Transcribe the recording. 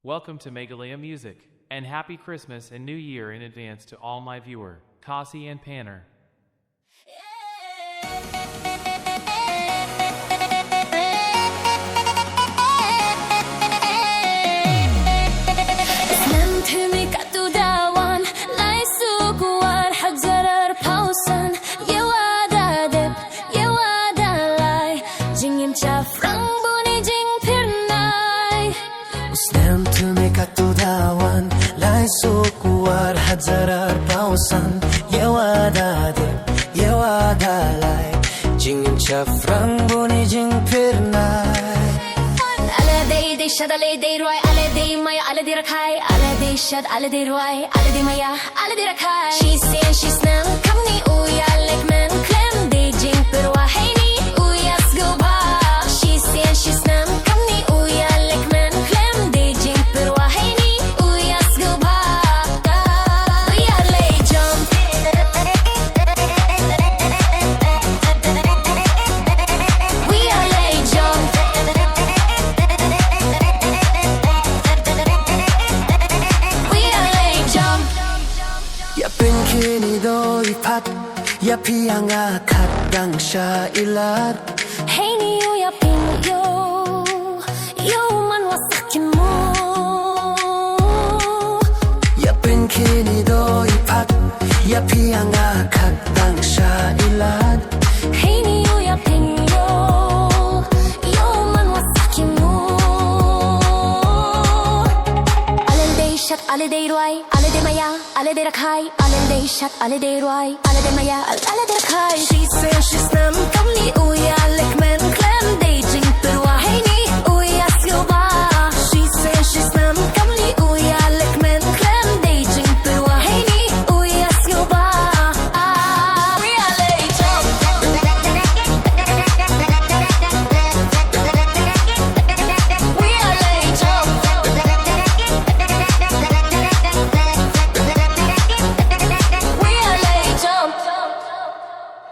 Welcome to Megalia Music, and Happy Christmas and New Year in advance to all my viewer, Khasi and Panner. Hazarar pausan yewadade yewadalai jingin chafrang boni jing pirnai ala day shadale day roi ala day maya ala day rakai ala day shad ala day roi ala day maya ala day rakai she's nam kamni uya like man clam day jing pirwa haini uya sgoba she's nam kamni uya like man clam day jing pirwa haini uya sgoba Ya pianga kadang sha ilat Hey ni ya pin yo man wasakin mo Ya pin kini do ipat Ya pianga kadang sha ilat Hey ni ya pin yo man wasakin mo Alay shat alay ruai alay maya alay rakai alay shat alay ruai alay maya alay rakai She's nam kamni uya like man